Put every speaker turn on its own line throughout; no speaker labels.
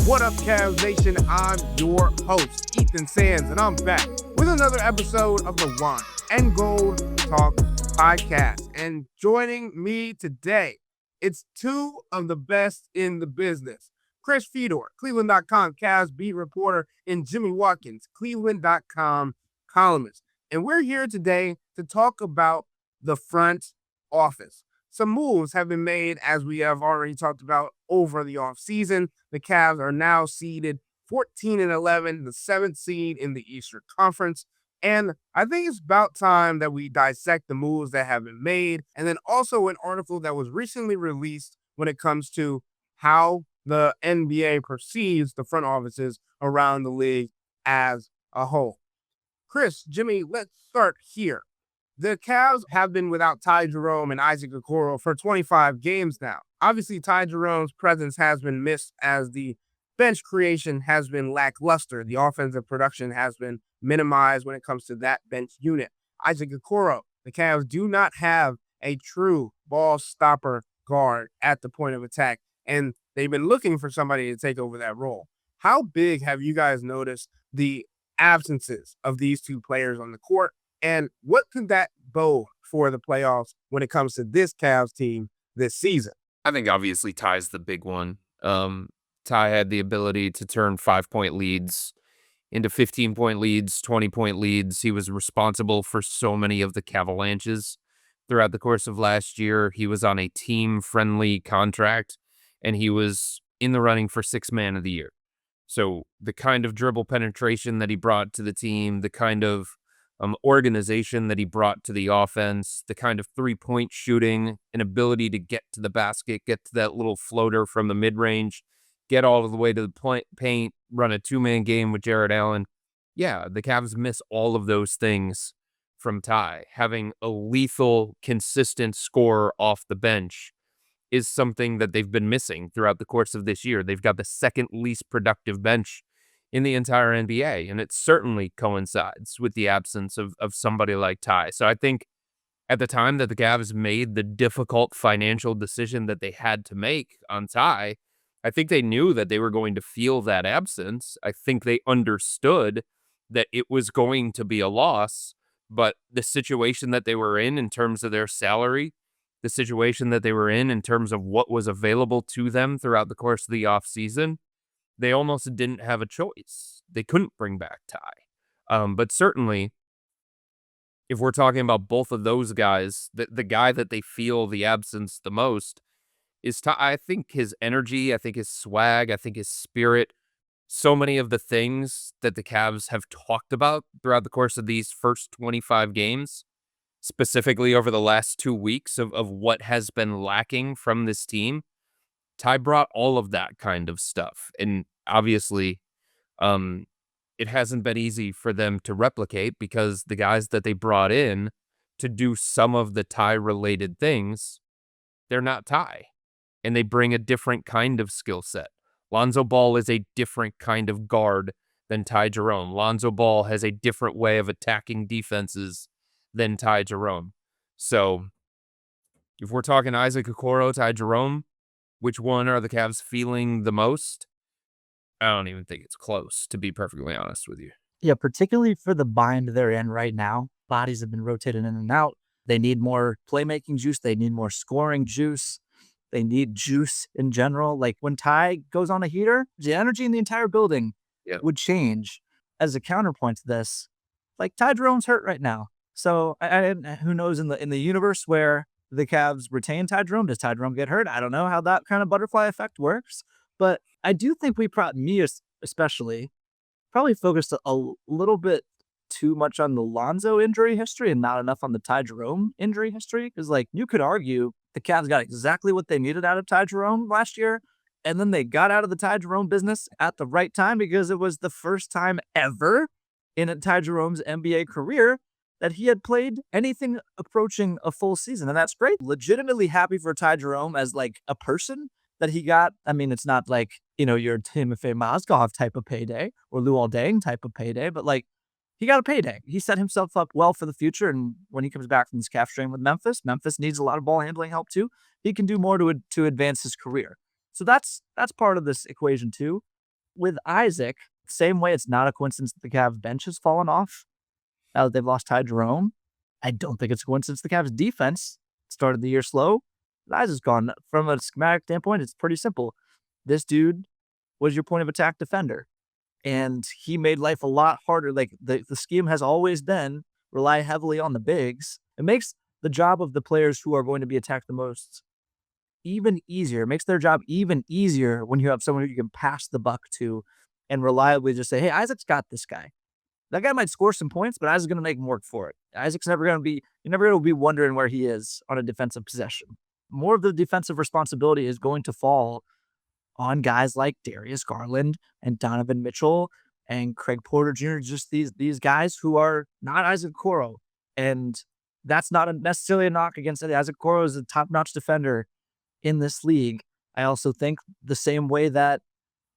What up, Cavs Nation? I'm your host, Ethan Sands, and I'm back with another episode of the Wine and Gold Talk podcast. And joining me today, it's two of the best in the business. Chris Fedor, cleveland.com Cavs beat reporter, and Jimmy Watkins, cleveland.com columnist. And we're here today to talk about the front office. Some moves have been made, as we have already talked about, over the offseason. The Cavs are now seeded 14-11, the 7th seed in the Eastern Conference. And I think it's about time that we dissect the moves that have been made, and then also an article that was recently released when it comes to how the NBA perceives the front offices around the league as a whole. Chris, Jimmy, let's start here. The Cavs have been without Ty Jerome and Isaac Okoro for 25 games now. Obviously, Ty Jerome's presence has been missed as the bench creation has been lackluster. The offensive production has been minimized when it comes to that bench unit. Isaac Okoro, the Cavs do not have a true ball stopper guard at the point of attack, and they've been looking for somebody to take over that role. How big have you guys noticed the absences of these two players on the court? And what could that bode for the playoffs when it comes to this Cavs team this season?
I think obviously Ty's the big one. Ty had the ability to turn 5-point leads into 15-point leads, 20-point leads. He was responsible for so many of the Cavalanches throughout the course of last year. He was on a team-friendly contract, and he was in the running for Sixth Man of the Year. So the kind of dribble penetration that he brought to the team, the kind of organization that he brought to the offense, the kind of three-point shooting, an ability to get to the basket, get to that little floater from the mid-range, get all the way to the paint, run a two-man game with Jarrett Allen. Yeah, the Cavs miss all of those things from Ty. Having a lethal, consistent scorer off the bench is something that they've been missing throughout the course of this year. They've got the second least productive bench in the entire NBA, and it certainly coincides with the absence of somebody like Ty. So I think at the time that the Cavs made the difficult financial decision that they had to make on Ty, I think they knew that they were going to feel that absence. I think they understood that it was going to be a loss, but the situation that they were in terms of their salary, the situation that they were in terms of what was available to them throughout the course of the offseason, they almost didn't have a choice. They couldn't bring back Ty. But certainly, if we're talking about both of those guys, the guy that they feel the absence the most is Ty. I think his energy, I think his swag, I think his spirit, so many of the things that the Cavs have talked about throughout the course of these first 25 games, specifically over the last 2 weeks of what has been lacking from this team, Ty brought all of that kind of stuff. And obviously, it hasn't been easy for them to replicate because the guys that they brought in to do some of the Ty-related things, they're not Ty. And they bring a different kind of skill set. Lonzo Ball is a different kind of guard than Ty Jerome. Lonzo Ball has a different way of attacking defenses than Ty Jerome. So if we're talking Isaac Okoro, Ty Jerome, which one are the Cavs feeling the most? I don't even think it's close, to be perfectly honest with you.
Yeah, particularly for the bind they're in right now. Bodies have been rotated in and out. They need more playmaking juice. They need more scoring juice. They need juice in general. Like when Ty goes on a heater, the energy in the entire building would change. As a counterpoint to this, like Ty Jerome's hurt right now. So who knows in the universe where the Cavs retain Ty Jerome, does Ty Jerome get hurt? I don't know how that kind of butterfly effect works. But I do think me especially, probably focused a little bit too much on the Lonzo injury history and not enough on the Ty Jerome injury history. Because, like, you could argue the Cavs got exactly what they needed out of Ty Jerome last year, and then they got out of the Ty Jerome business at the right time because it was the first time ever in Ty Jerome's NBA career that he had played anything approaching a full season. And that's great. Legitimately happy for Ty Jerome as, like, a person that he got. I mean, it's not like, your Timofey Mozgov type of payday or Luol Deng type of payday, but, like, he got a payday. He set himself up well for the future. And when he comes back from this calf strain with Memphis needs a lot of ball handling help too. He can do more to advance his career. So that's part of this equation too. with Isaac, same way it's not a coincidence that the Cavs bench has fallen off now that they've lost Ty Jerome. I don't think it's a coincidence the Cavs defense started the year slow. But Isaac's gone. From a schematic standpoint, it's pretty simple. This dude was your point of attack defender, and he made life a lot harder. Like the scheme has always been rely heavily on the bigs. It makes the job of the players who are going to be attacked the most even easier. It makes their job even easier when you have someone who you can pass the buck to and reliably just say, hey, Isaac's got this guy. That guy might score some points, but Isaac's going to make him work for it. Isaac's never going to be, you're never going to be wondering where he is on a defensive possession. More of the defensive responsibility is going to fall on guys like Darius, Garland, and Donovan Mitchell and Craig Porter Jr., just these guys who are not Isaac Okoro. And that's not necessarily a knock against it. Isaac Okoro is a top-notch defender in this league. I also think the same way that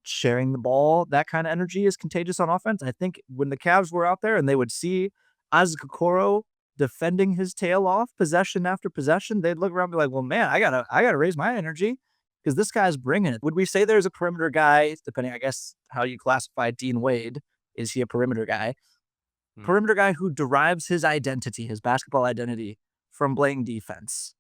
sharing the ball, that kind of energy is contagious on offense. I think when the Cavs were out there and they would see Isaac Okoro defending his tail off possession after possession, they'd look around and be like, well, man, I gotta raise my energy because this guy's bringing it. Would we say there's a perimeter guy, depending, I guess, how you classify Dean Wade? Is he a perimeter guy? Perimeter guy who derives his identity, his basketball identity, from playing defense?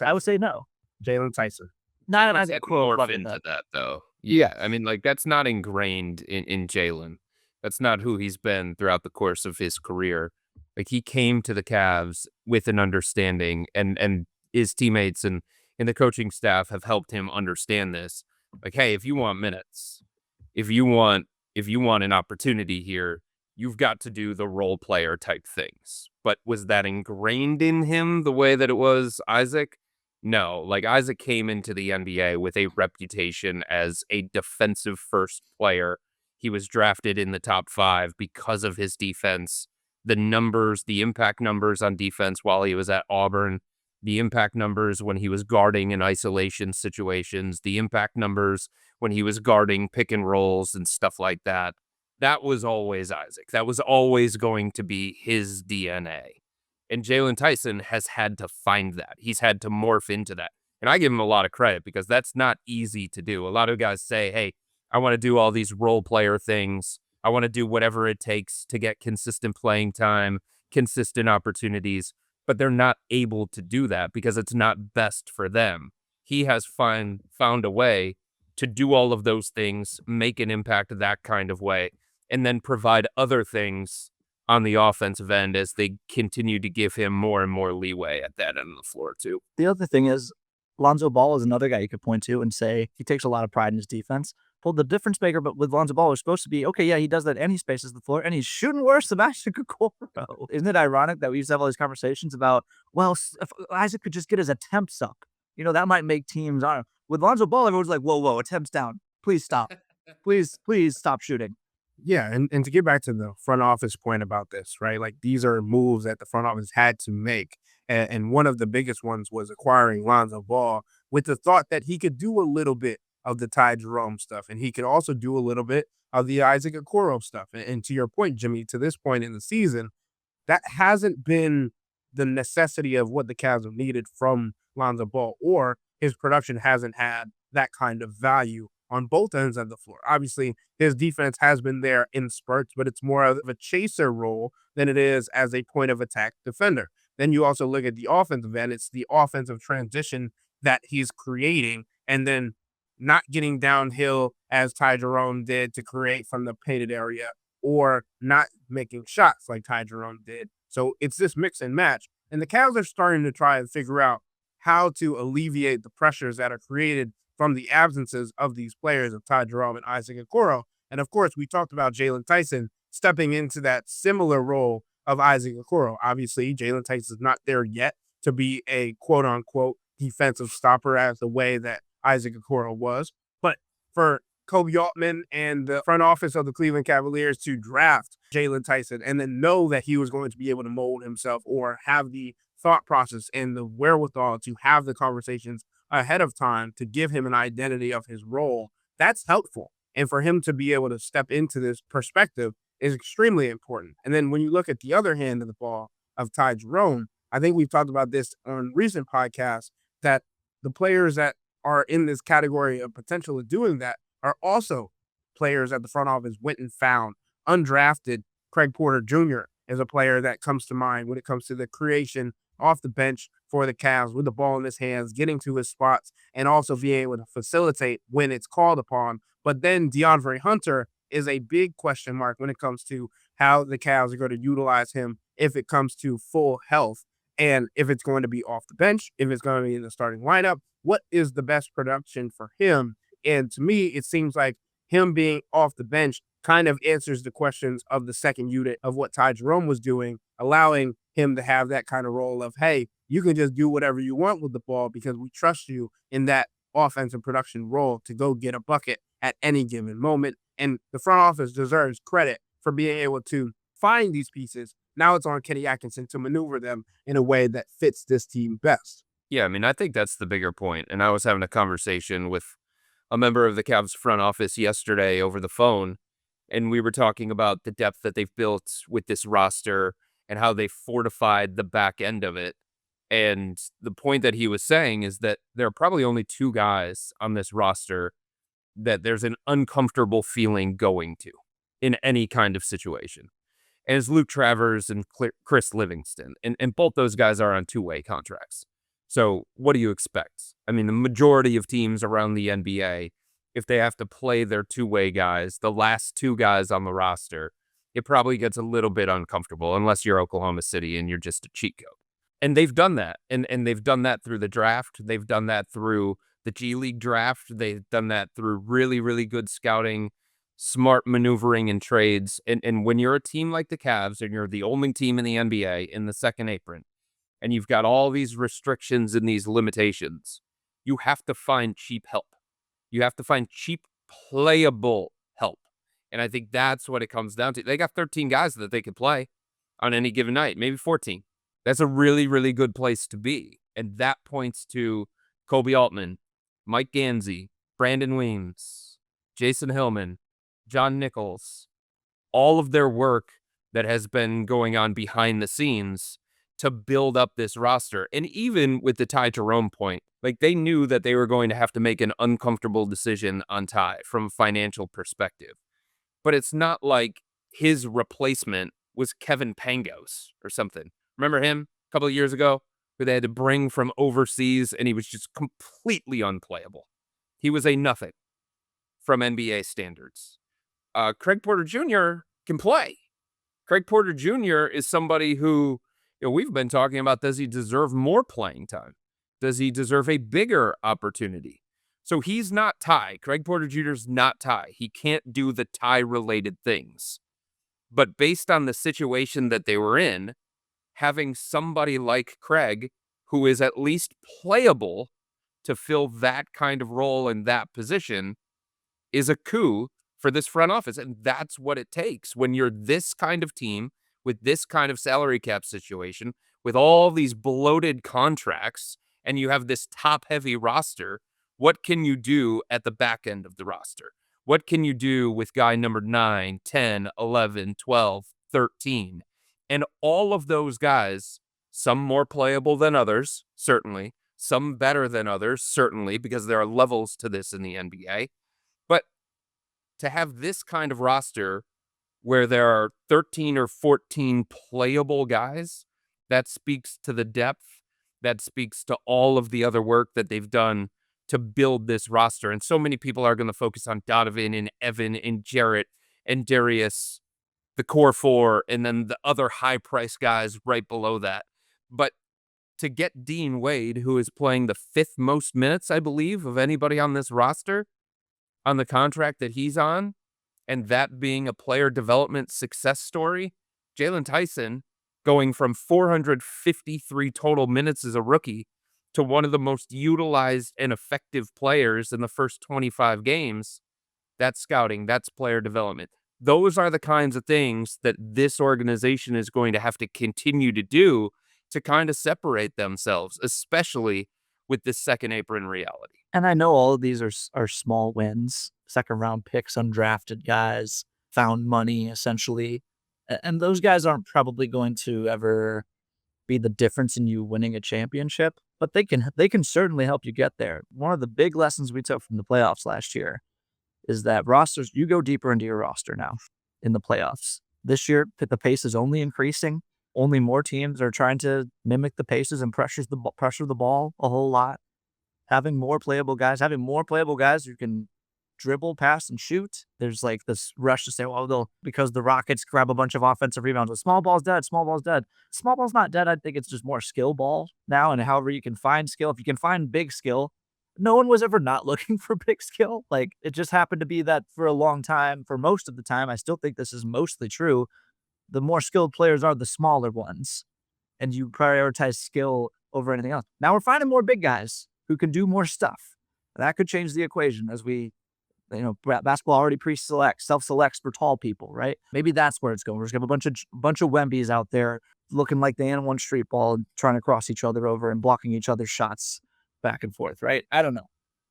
I would say no.
Jaylon Tyson.
Not an
Let's
Isaac
get
Okoro.
more into that, though. Yeah, I mean, like, that's not ingrained in Jaylon. That's not who he's been throughout the course of his career. Like, he came to the Cavs with an understanding, and his teammates and the coaching staff have helped him understand this. Like, hey, if you want minutes, if you want an opportunity here, you've got to do the role player type things. But was that ingrained in him the way that it was Isaac? No, like Isaac came into the NBA with a reputation as a defensive first player. He was drafted in the top 5 because of his defense. The numbers, the impact numbers on defense while he was at Auburn, the impact numbers when he was guarding in isolation situations, the impact numbers when he was guarding pick and rolls and stuff like that. That was always Isaac. That was always going to be his DNA. And Jaylon Tyson has had to find that. He's had to morph into that. And I give him a lot of credit because that's not easy to do. A lot of guys say, hey, I want to do all these role player things. I want to do whatever it takes to get consistent playing time, consistent opportunities, but they're not able to do that because it's not best for them. He has found a way to do all of those things, make an impact that kind of way, and then provide other things on the offensive end as they continue to give him more and more leeway at that end of the floor too.
The other thing is Lonzo Ball is another guy you could point to and say he takes a lot of pride in his defense. Well, the difference maker, but with Lonzo Ball, is supposed to be, okay, yeah, he does that and he spaces the floor and he's shooting worse than Isaac Okoro. Isn't it ironic that we used to have all these conversations about, well, if Isaac could just get his attempts up, that might make teams, I don't know. With Lonzo Ball, everyone's like, whoa, attempts down. Please stop. Please stop shooting.
Yeah, and to get back to the front office point about this, right? Like these are moves that the front office had to make. And one of the biggest ones was acquiring Lonzo Ball with the thought that he could do a little bit of the Ty Jerome stuff. And he could also do a little bit of the Isaac Okoro stuff. And to your point, Jimmy, to this point in the season, that hasn't been the necessity of what the Cavs have needed from Lonzo Ball, or his production hasn't had that kind of value on both ends of the floor. Obviously, his defense has been there in spurts, but it's more of a chaser role than it is as a point of attack defender. Then you also look at the offensive end. It's the offensive transition that he's creating and then not getting downhill as Ty Jerome did to create from the painted area or not making shots like Ty Jerome did. So it's this mix and match. And the Cavs are starting to try and figure out how to alleviate the pressures that are created from the absences of these players of Ty Jerome and Isaac Okoro. And of course, we talked about Jaylon Tyson stepping into that similar role of Isaac Okoro. Obviously, Jaylon Tyson is not there yet to be a quote-unquote defensive stopper as the way that Isaac Okoro was. But for Kobe Altman and the front office of the Cleveland Cavaliers to draft Jaylon Tyson and then know that he was going to be able to mold himself or have the thought process and the wherewithal to have the conversations ahead of time to give him an identity of his role, that's helpful. And for him to be able to step into this perspective is extremely important. And then when you look at the other hand of the ball of Ty Jerome, I think we've talked about this on recent podcasts, that the players that are in this category of potential of doing that are also players at the front office went and found. Undrafted Craig Porter Jr. is a player that comes to mind when it comes to the creation off the bench for the Cavs with the ball in his hands, getting to his spots, and also being able to facilitate when it's called upon. But then DeAndre Hunter is a big question mark when it comes to how the Cavs are going to utilize him if it comes to full health, and if it's going to be off the bench, if it's going to be in the starting lineup. What is the best production for him? And to me, it seems like him being off the bench kind of answers the questions of the second unit of what Ty Jerome was doing, allowing him to have that kind of role of, hey, you can just do whatever you want with the ball because we trust you in that offensive production role to go get a bucket at any given moment. And the front office deserves credit for being able to find these pieces. Now it's on Kenny Atkinson to maneuver them in a way that fits this team best.
Yeah, I mean, I think that's the bigger point. And I was having a conversation with a member of the Cavs front office yesterday over the phone, and we were talking about the depth that they've built with this roster and how they fortified the back end of it. And the point that he was saying is that there are probably only two guys on this roster that there's an uncomfortable feeling going to in any kind of situation. And it's Luke Travers and Chris Livingston. And both those guys are on two-way contracts. So what do you expect? I mean, the majority of teams around the NBA, if they have to play their two-way guys, the last two guys on the roster, it probably gets a little bit uncomfortable unless you're Oklahoma City and you're just a cheat code. And they've done that. And they've done that through the draft. They've done that through the G League draft. They've done that through really, really good scouting, smart maneuvering and trades. And when you're a team like the Cavs and you're the only team in the NBA in the second apron, and you've got all these restrictions and these limitations, you have to find cheap help. You have to find cheap, playable help. And I think that's what it comes down to. They got 13 guys that they could play on any given night, maybe 14. That's a really, really good place to be. And that points to Kobe Altman, Mike Gansey, Brandon Weems, Jason Hillman, John Nichols, all of their work that has been going on behind the scenes to build up this roster. And even with the Ty Jerome point, like they knew that they were going to have to make an uncomfortable decision on Ty from a financial perspective. But it's not like his replacement was Kevin Pangos or something. Remember him a couple of years ago, who they had to bring from overseas and he was just completely unplayable. He was a nothing from NBA standards. Craig Porter Jr. can play. Craig Porter Jr. is somebody who, we've been talking about, does he deserve more playing time? Does he deserve a bigger opportunity? So he's not Ty. Craig Porter Jr. is not Ty. He can't do the Ty-related things. But based on the situation that they were in, having somebody like Craig, who is at least playable to fill that kind of role in that position, is a coup for this front office. And that's what it takes when you're this kind of team with this kind of salary cap situation, with all these bloated contracts, and you have this top-heavy roster. What can you do at the back end of the roster? What can you do with guy number 9, 10, 11, 12, 13? And all of those guys, some more playable than others, certainly. Some better than others, certainly, because there are levels to this in the NBA. But to have this kind of roster where there are 13 or 14 playable guys, that speaks to the depth. That speaks to all of the other work that they've done to build this roster. And so many people are going to focus on Donovan and Evan and Jarrett and Darius, the core four, and then the other high-priced guys right below that. But to get Dean Wade, who is playing the 5th most minutes, I believe, of anybody on this roster, on the contract that he's on, and that being a player development success story, Jaylon Tyson going from 453 total minutes as a rookie to one of the most utilized and effective players in the first 25 games, that's scouting, that's player development. Those are the kinds of things that this organization is going to have to continue to do to kind of separate themselves, especially with this second apron reality.
And I know all of these are small wins, second round picks, undrafted guys, found money essentially. And those guys aren't probably going to ever be the difference in you winning a championship, but they can certainly help you get there. One of the big lessons we took from the playoffs last year is that rosters, you go deeper into your roster now in the playoffs. This year, the pace is only increasing. Only more teams are trying to mimic the paces and pressure the ball a whole lot. Having more playable guys who can dribble, pass, and shoot. There's like this rush to say, well, because the Rockets grab a bunch of offensive rebounds. Well, small ball's dead. Small ball's dead. Small ball's not dead. I think it's just more skill ball now. And however you can find skill, if you can find big skill, no one was ever not looking for big skill. Like, it just happened to be that for a long time, for most of the time, I still think this is mostly true. The more skilled players are the smaller ones, and you prioritize skill over anything else. Now we're finding more big guys who can do more stuff. That could change the equation as basketball already self-selects for tall people, right? Maybe that's where it's going. We're just gonna have a bunch of Wembies out there looking like the N1 street ball, trying to cross each other over and blocking each other's shots back and forth, right? I don't know.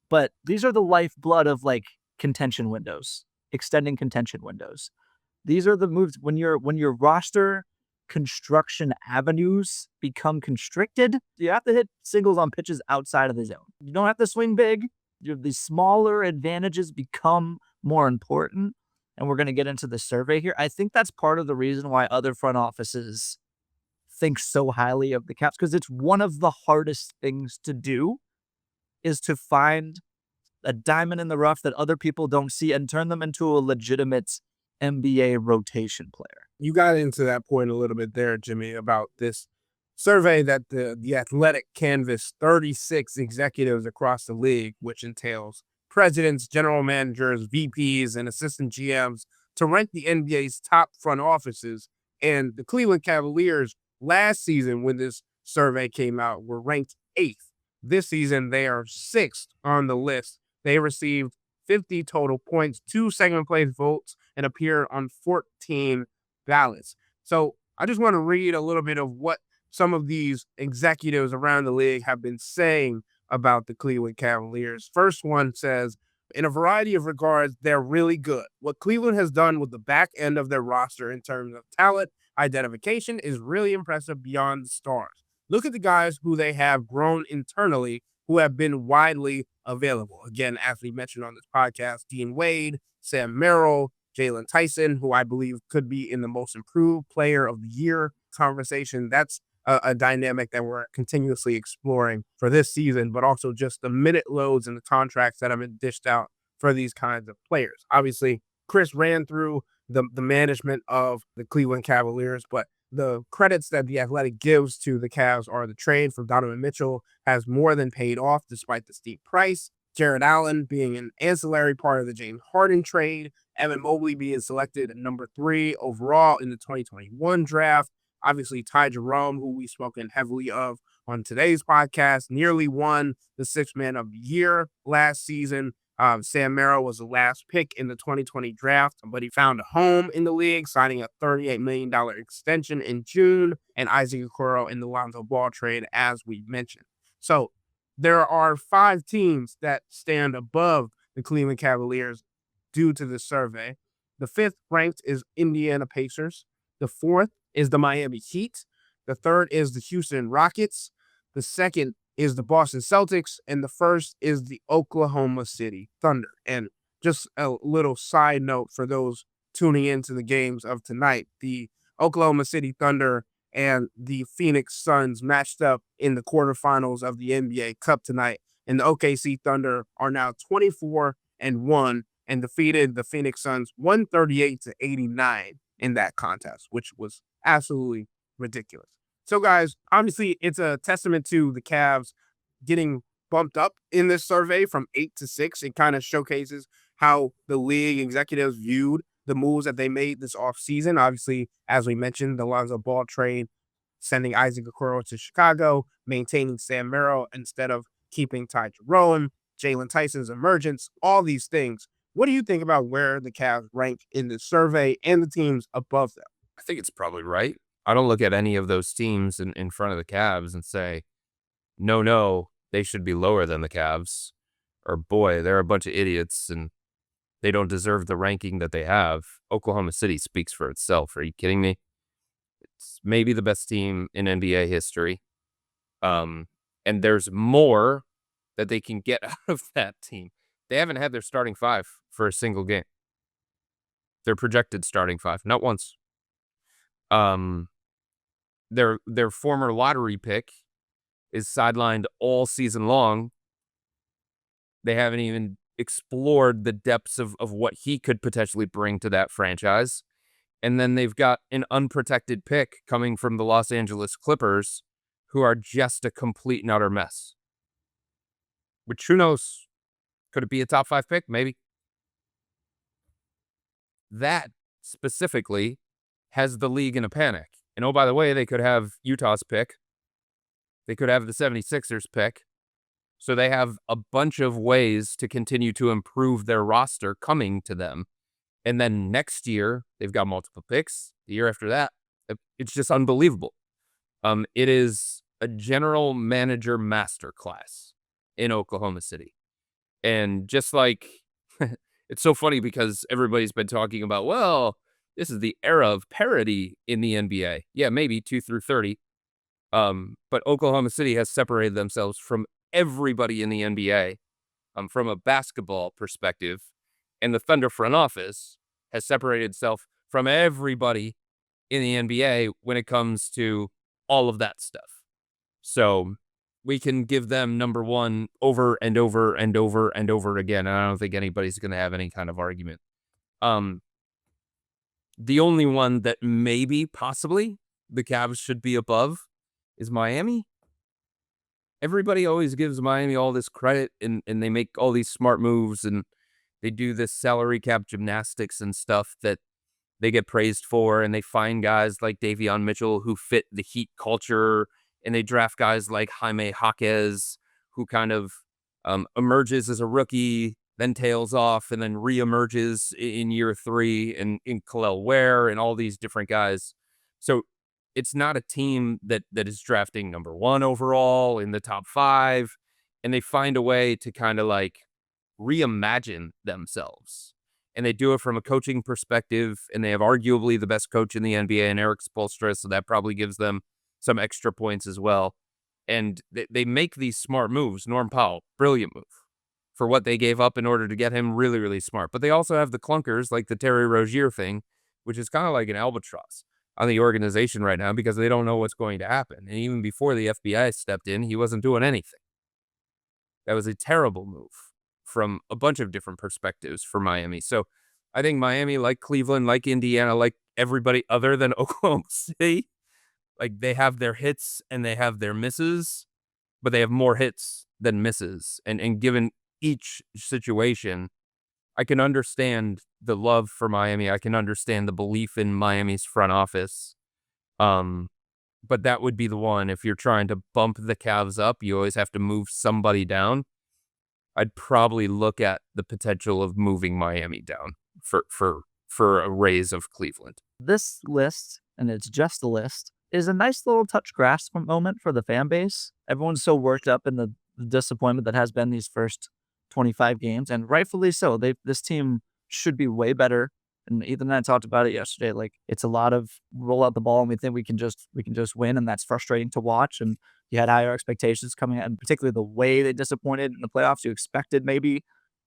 But these are the lifeblood of like contention windows, extending contention windows. These are the moves when your roster construction avenues become constricted. You have to hit singles on pitches outside of the zone. You don't have to swing big. The smaller advantages become more important. And we're going to get into the survey here. I think that's part of the reason why other front offices think so highly of the Caps, because it's one of the hardest things to do is to find a diamond in the rough that other people don't see and turn them into a legitimate NBA rotation player.
You got into that point a little bit there, Jimmy, about this survey that the Athletic canvassed 36 executives across the league, which entails presidents, general managers, VPs, and assistant GMs to rank the NBA's top front offices. And the Cleveland Cavaliers last season, when this survey came out, were ranked 8th. This season, they are 6th on the list. They received 50 total points, 2 second place votes, and appear on 14 ballots. So I just want to read a little bit of what some of these executives around the league have been saying about the Cleveland Cavaliers. First one says, in a variety of regards, they're really good. What Cleveland has done with the back end of their roster in terms of talent identification is really impressive beyond the stars. Look at the guys who they have grown internally, who have been widely available. Again, as we mentioned on this podcast, Dean Wade, Sam Merrill, Jaylon Tyson, who I believe could be in the most improved player of the year conversation. That's a dynamic that we're continuously exploring for this season, but also just the minute loads and the contracts that have been dished out for these kinds of players. Obviously, Chris ran through the management of the Cleveland Cavaliers, but the credits that the Athletic gives to the Cavs are the trade for Donovan Mitchell has more than paid off despite the steep price. Jared Allen being an ancillary part of the James Harden trade. Evan Mobley being selected at number 3 overall in the 2021 draft. Obviously, Ty Jerome, who we've spoken heavily of on today's podcast, nearly won the Sixth Man of the Year last season. Sam Merrill was the last pick in the 2020 draft, but he found a home in the league, signing a $38 million extension in June, and Isaac Okoro in the Lonzo Ball trade, as we mentioned. So there are 5 teams that stand above the Cleveland Cavaliers due to this survey. The 5th ranked is Indiana Pacers. The 4th is the Miami Heat. The 3rd is the Houston Rockets. The 2nd is the Boston Celtics. And the 1st is the Oklahoma City Thunder. And just a little side note for those tuning into the games of tonight, the Oklahoma City Thunder and the Phoenix Suns matched up in the quarterfinals of the NBA Cup tonight. And the OKC Thunder are now 24-1 and defeated the Phoenix Suns 138-89 in that contest, which was absolutely ridiculous. So, guys, obviously, it's a testament to the Cavs getting bumped up in this survey from 8 to 6. It kind of showcases how the league executives viewed the moves that they made this offseason. Obviously, as we mentioned, the Lonzo Ball trade, sending Isaac Okoro to Chicago, maintaining Sam Merrill instead of keeping Ty Jerome, Jaylon Tyson's emergence, all these things. What do you think about where the Cavs rank in the survey and the teams above them?
I think it's probably right. I don't look at any of those teams in front of the Cavs and say, no, they should be lower than the Cavs. Or, boy, they're a bunch of idiots and they don't deserve the ranking that they have. Oklahoma City speaks for itself. Are you kidding me? It's maybe the best team in NBA history. And there's more that they can get out of that team. They haven't had their starting five for a single game. Their projected starting five, not once. Their former lottery pick is sidelined all season long. They haven't even explored the depths of what he could potentially bring to that franchise. And then they've got an unprotected pick coming from the Los Angeles Clippers, who are just a complete and utter mess. Which, who knows? Could it be a top 5 pick? Maybe. That specifically has the league in a panic. And oh, by the way, they could have Utah's pick. They could have the 76ers pick. So they have a bunch of ways to continue to improve their roster coming to them. And then next year, they've got multiple picks. The year after that, it's just unbelievable. It is a general manager masterclass in Oklahoma City. And just like, it's so funny because everybody's been talking about, well, this is the era of parity in the NBA. Yeah, maybe 2 through 30. But Oklahoma City has separated themselves from everybody in the NBA from a basketball perspective. And the Thunder front office has separated itself from everybody in the NBA when it comes to all of that stuff. So we can give them number one over and over and over and over again. And I don't think anybody's going to have any kind of argument. The only one that maybe, possibly, the Cavs should be above is Miami. Everybody always gives Miami all this credit, and they make all these smart moves, and they do this salary cap gymnastics and stuff that they get praised for, and they find guys like Davion Mitchell who fit the Heat culture, and they draft guys like Jaime Jaquez, who kind of emerges as a rookie, then tails off, and then reemerges in year 3, and in Khalil Ware, and all these different guys. So it's not a team that is drafting number 1 overall in the top 5, and they find a way to kind of like reimagine themselves. And they do it from a coaching perspective, and they have arguably the best coach in the NBA in Eric Spoelstra, so that probably gives them some extra points as well. And they make these smart moves. Norm Powell, brilliant move for what they gave up in order to get him, really, really smart. But they also have the clunkers, like the Terry Rozier thing, which is kind of like an albatross on the organization right now because they don't know what's going to happen. And even before the FBI stepped in, he wasn't doing anything. That was a terrible move from a bunch of different perspectives for Miami. So I think Miami, like Cleveland, like Indiana, like everybody other than Oklahoma City, like they have their hits and they have their misses, but they have more hits than misses. And given each situation, I can understand the love for Miami. I can understand the belief in Miami's front office. But that would be the one. If you're trying to bump the Cavs up, you always have to move somebody down. I'd probably look at the potential of moving Miami down for a raise of Cleveland.
This list, and it's just a list, is a nice little touch grass moment for the fan base. Everyone's so worked up in the disappointment that has been these first 25 games, and rightfully so. This team should be way better. And Ethan and I talked about it yesterday. Like, it's a lot of roll out the ball and we think we can just win, and that's frustrating to watch. And you had higher expectations coming out, and particularly the way they disappointed in the playoffs. You expected maybe,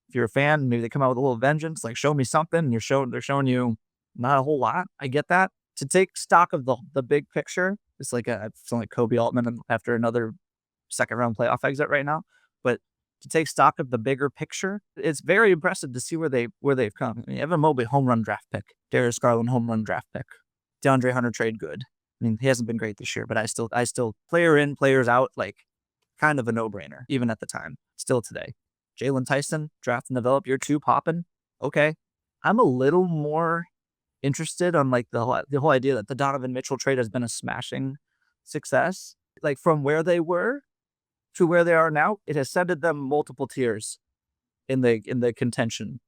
if you're a fan, maybe they come out with a little vengeance, like show me something. And they're showing you not a whole lot. I get that. To take stock of the big picture, it's like I sound like Kobe Altman after another second round playoff exit right now. But to take stock of the bigger picture, it's very impressive to see where they've come. I mean, Evan Mobley, home run draft pick. Darius Garland, home run draft pick. DeAndre Hunter trade good. I mean, he hasn't been great this year, but I still player in, players out, like kind of a no-brainer, even at the time, still today. Jaylon Tyson, draft and develop year 2, popping. Okay. I'm a little more interested on like the whole idea that the Donovan Mitchell trade has been a smashing success. Like, from where they were to where they are now, it has ascended them multiple tiers in the contention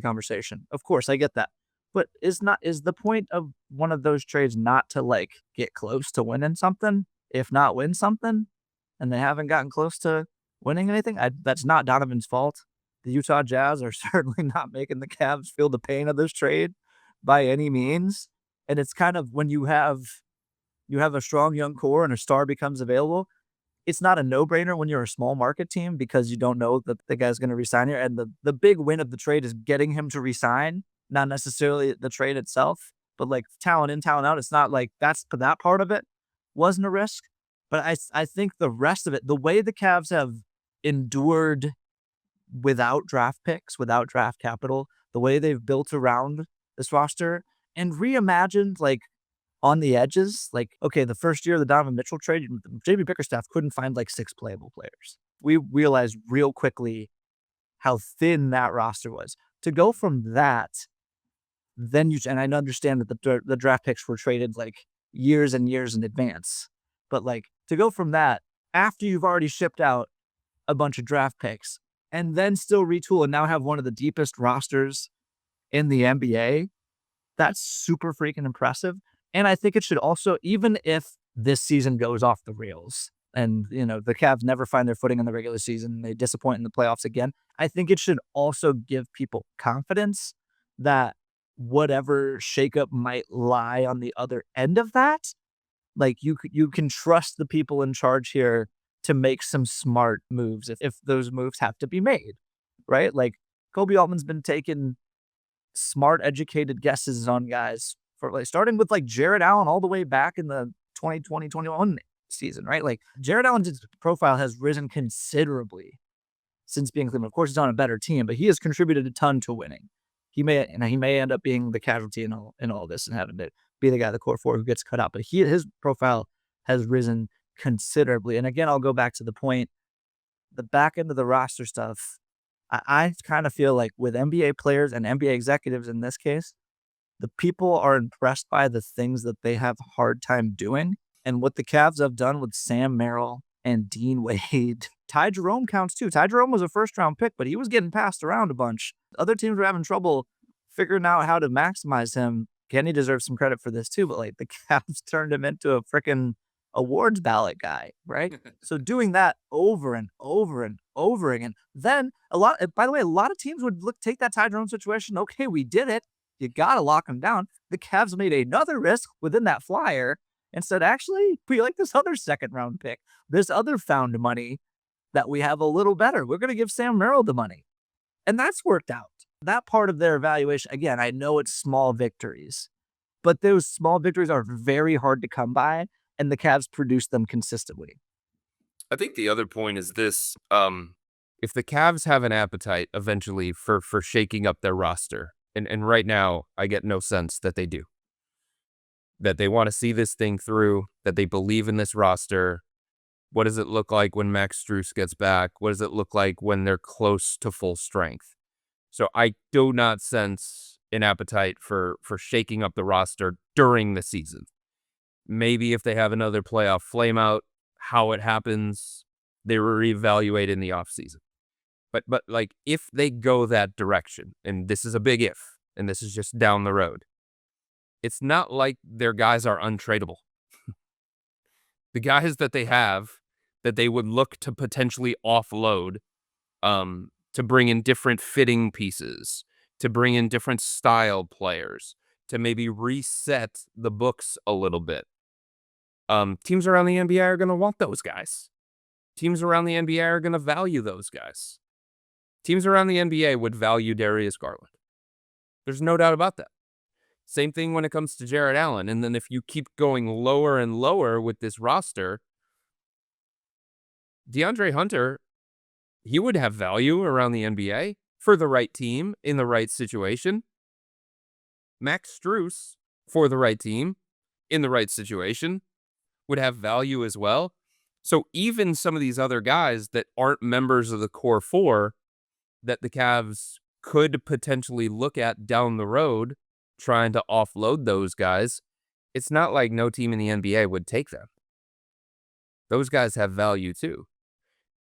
conversation. Of course, I get that. But is the point of one of those trades not to like get close to winning something, if not win something? And they haven't gotten close to winning anything. That's not Donovan's fault. The Utah Jazz are certainly not making the Cavs feel the pain of this trade by any means. And it's kind of when you have a strong young core and a star becomes available, it's not a no-brainer when you're a small market team because you don't know that the guy's going to resign here. And the big win of the trade is getting him to resign, not necessarily the trade itself, but like talent in, talent out. It's not like that part of it wasn't a risk. But I think the rest of it, the way the Cavs have endured without draft picks, without draft capital, the way they've built around this roster and reimagined like on the edges, like, okay, the first year of the Donovan Mitchell trade, JB Bickerstaff couldn't find like 6 playable players. We realized real quickly how thin that roster was. To go from that, then and I understand that the draft picks were traded like years and years in advance, but like to go from that after you've already shipped out a bunch of draft picks and then still retool and now have one of the deepest rosters in the NBA, that's super freaking impressive. And I think it should also, even if this season goes off the rails and, the Cavs never find their footing in the regular season, they disappoint in the playoffs again, I think it should also give people confidence that whatever shakeup might lie on the other end of that, like you can trust the people in charge here to make some smart moves if those moves have to be made, right? Like Kobe Altman's been taking smart, educated guesses on guys for like starting with like Jared Allen all the way back in the 2020-21 season, right? Like Jared Allen's profile has risen considerably since being Cleveland. Of course, he's on a better team, but he has contributed a ton to winning. He may end up being the casualty in all this and having to be the guy, the core four who gets cut out. But his profile has risen considerably. And again, I'll go back to the point, the back end of the roster stuff. I kind of feel like with NBA players and NBA executives in this case, the people are impressed by the things that they have a hard time doing. And what the Cavs have done with Sam Merrill and Dean Wade, Ty Jerome counts too. Ty Jerome was a first-round pick, but he was getting passed around a bunch. Other teams were having trouble figuring out how to maximize him. Kenny deserves some credit for this too, but like the Cavs turned him into a freaking awards ballot guy, right? So doing that over and over and over again. Then by the way, a lot of teams would take that Ty Jerome situation. Okay, we did it. You got to lock him down. The Cavs made another risk within that flyer and said, actually, we like this other second round pick, this other found money that we have a little better. We're going to give Sam Merrill the money. And that's worked out. That part of their evaluation, again, I know it's small victories, but those small victories are very hard to come by, and the Cavs produce them consistently.
I think the other point is this. If the Cavs have an appetite eventually for shaking up their roster, and right now I get no sense that they do, that they want to see this thing through, that they believe in this roster. What does it look like when Max Strus gets back? What does it look like when they're close to full strength? So I do not sense an appetite for shaking up the roster during the season. Maybe if they have another playoff flameout, how it happens, they reevaluate in the offseason. But like if they go that direction, and this is a big if, and this is just down the road, it's not like their guys are untradeable. The guys that they have that they would look to potentially offload, to bring in different fitting pieces, to bring in different style players, to maybe reset the books a little bit. Teams around the NBA are going to want those guys. Teams around the NBA are going to value those guys. Teams around the NBA would value Darius Garland. There's no doubt about that. Same thing when it comes to Jared Allen. And then if you keep going lower and lower with this roster, DeAndre Hunter, he would have value around the NBA for the right team in the right situation. Max Strus, for the right team in the right situation, would have value as well. So even some of these other guys that aren't members of the core four that the Cavs could potentially look at down the road, trying to offload those guys, it's not like no team in the NBA would take them. Those guys have value too.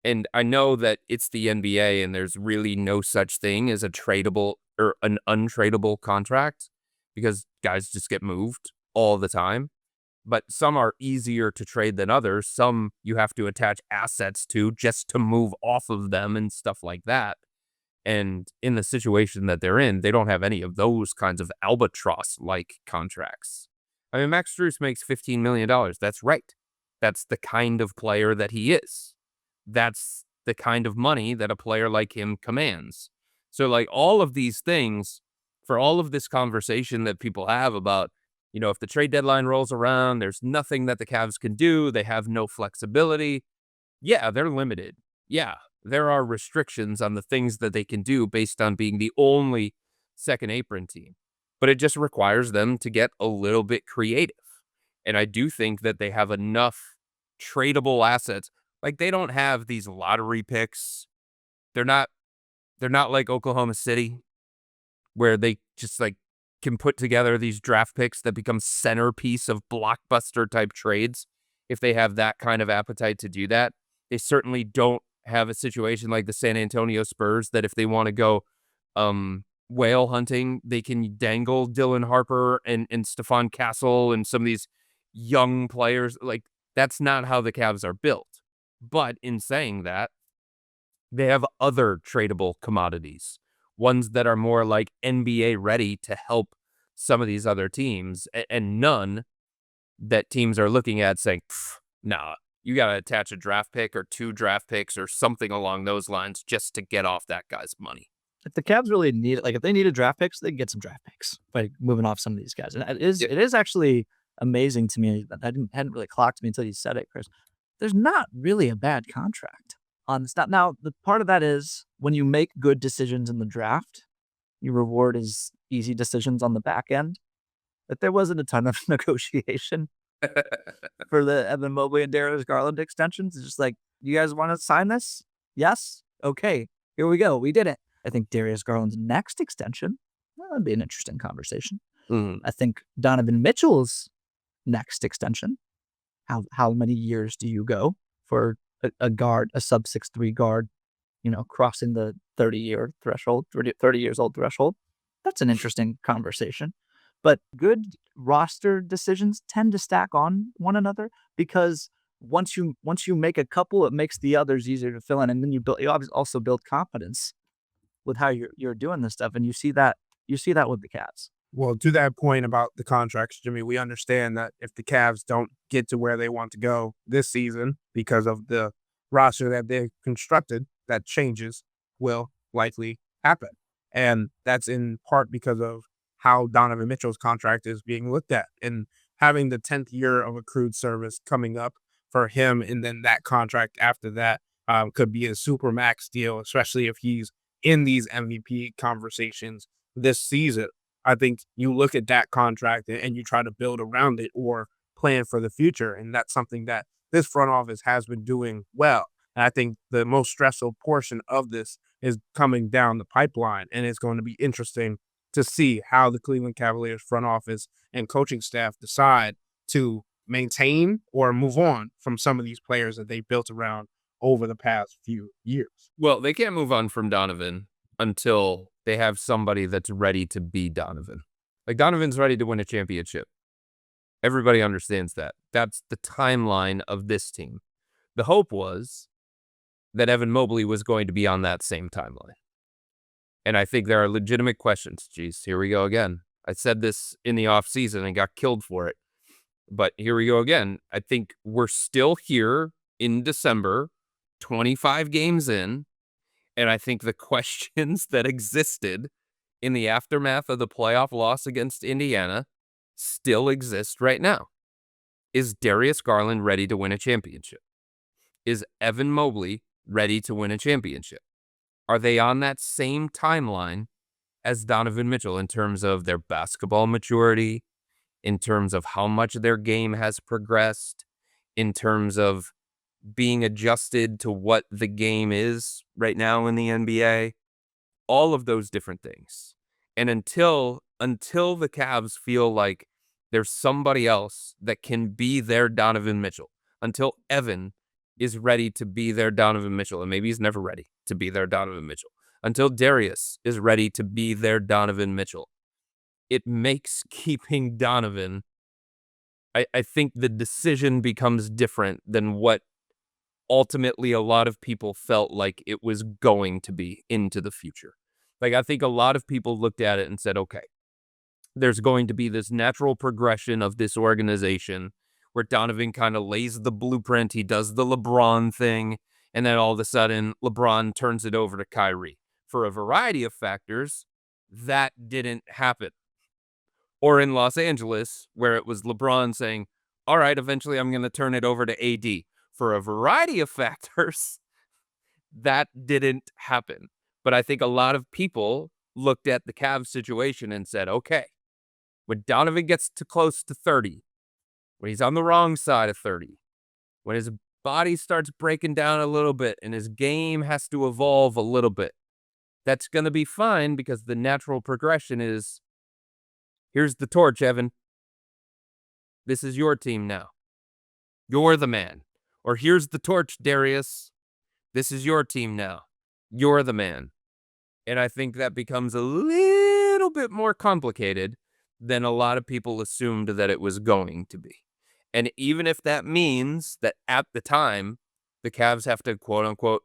And I know that it's the NBA and there's really no such thing as a tradable or an untradeable contract because guys just get moved all the time. But some are easier to trade than others. Some you have to attach assets to just to move off of them and stuff like that. And in the situation that they're in, they don't have any of those kinds of albatross-like contracts. I mean, Max Strus makes $15 million. That's right. That's the kind of player that he is. That's the kind of money that a player like him commands. So like all of these things, for all of this conversation that people have about, if the trade deadline rolls around, there's nothing that the Cavs can do. They have no flexibility. Yeah, they're limited. Yeah, there are restrictions on the things that they can do based on being the only second apron team. But it just requires them to get a little bit creative. And I do think that they have enough tradable assets. Like they don't have these lottery picks. They're not like Oklahoma City, where they just like can put together these draft picks that become centerpiece of blockbuster type trades. If they have that kind of appetite to do that, they certainly don't have a situation like the San Antonio Spurs that if they want to go whale hunting, they can dangle Dylan Harper and Stephon Castle and some of these young players. Like that's not how the Cavs are built. But in saying that, they have other tradable commodities, ones that are more like NBA ready to help some of these other teams, and none that teams are looking at saying, nah, you got to attach a draft pick or 2 draft picks or something along those lines just to get off that guy's money.
If the Cavs really need it, like if they needed draft picks, they can get some draft picks by moving off some of these guys. And it is actually amazing to me that hadn't really clocked me until you said it, Chris. There's not really a bad contract on this. Now, the part of that is when you make good decisions in the draft, you reward as easy decisions on the back end. But there wasn't a ton of negotiation for the Evan Mobley and Darius Garland extensions. It's just like, you guys want to sign this? Yes? Okay, here we go. We did it. I think Darius Garland's next extension, that'd be an interesting conversation. I think Donovan Mitchell's next extension, how many years do you go for a guard, a sub 6'3" guard, crossing the 30-year threshold, 30 years old threshold? That's an interesting conversation. But good roster decisions tend to stack on one another because once you make a couple, it makes the others easier to fill in, and then you also build confidence with how you're doing this stuff, and you see that with the Cavs.
Well, to that point about the contracts, Jimmy, we understand that if the Cavs don't get to where they want to go this season because of the roster that they've constructed, that changes will likely happen. And that's in part because of how Donovan Mitchell's contract is being looked at and having the 10th year of accrued service coming up for him. And then that contract after that could be a super max deal, especially if he's in these MVP conversations this season. I think you look at that contract and you try to build around it or plan for the future. And that's something that this front office has been doing well. And I think the most stressful portion of this is coming down the pipeline. And it's going to be interesting to see how the Cleveland Cavaliers front office and coaching staff decide to maintain or move on from some of these players that they built around over the past few years.
Well, they can't move on from Donovan until they have somebody that's ready to be Donovan. Like Donovan's ready to win a championship. Everybody understands that. That's the timeline of this team. The hope was that Evan Mobley was going to be on that same timeline. And I think there are legitimate questions. Geez, here we go again. I said this in the offseason and got killed for it. But here we go again. I think we're still here in December, 25 games in. And I think the questions that existed in the aftermath of the playoff loss against Indiana still exist right now. Is Darius Garland ready to win a championship? Is Evan Mobley ready to win a championship? Are they on that same timeline as Donovan Mitchell in terms of their basketball maturity, in terms of how much their game has progressed, in terms of being adjusted to what the game is right now in the NBA? All of those different things. And until the Cavs feel like there's somebody else that can be their Donovan Mitchell, until Evan is ready to be their Donovan Mitchell, and maybe he's never ready to be their Donovan Mitchell, until Darius is ready to be their Donovan Mitchell, it makes keeping Donovan, I think the decision becomes different than what ultimately a lot of people felt like it was going to be into the future. Like, I think a lot of people looked at it and said, okay, there's going to be this natural progression of this organization where Donovan kind of lays the blueprint. He does the LeBron thing, and then all of a sudden, LeBron turns it over to Kyrie. For a variety of factors, that didn't happen. Or in Los Angeles, where it was LeBron saying, all right, eventually I'm going to turn it over to AD. For a variety of factors, that didn't happen. But I think a lot of people looked at the Cavs situation and said, okay, when Donovan gets to close to 30, when he's on the wrong side of 30, when his body starts breaking down a little bit and his game has to evolve a little bit, that's going to be fine because the natural progression is, here's the torch, Evan. This is your team now. You're the man. Or here's the torch, Darius. This is your team now. You're the man. And I think that becomes a little bit more complicated than a lot of people assumed that it was going to be. And even if that means that at the time, the Cavs have to, quote unquote,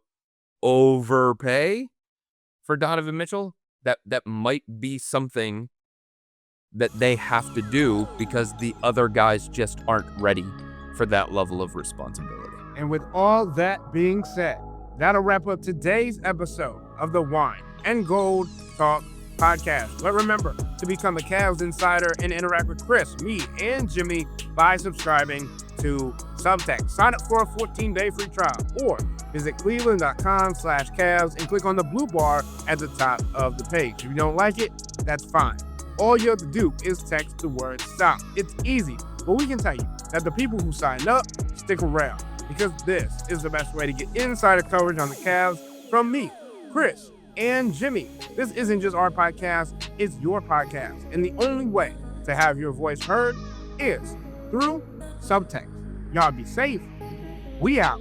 overpay for Donovan Mitchell, that might be something that they have to do because the other guys just aren't ready for that level of responsibility.
And with all that being said, that'll wrap up today's episode of the Wine and Gold Talk podcast. But remember to become a Cavs insider and interact with Chris, me, and Jimmy by subscribing to Subtext. Sign up for a 14-day free trial or visit cleveland.com/Cavs and click on the blue bar at the top of the page. If you don't like it, that's fine. All you have to do is text the word STOP. It's easy, but we can tell you that the people who sign up stick around because this is the best way to get insider coverage on the Cavs from me, Chris, and Jimmy. This isn't just our podcast, it's your podcast. And the only way to have your voice heard is through Subtext. Y'all be safe. We out.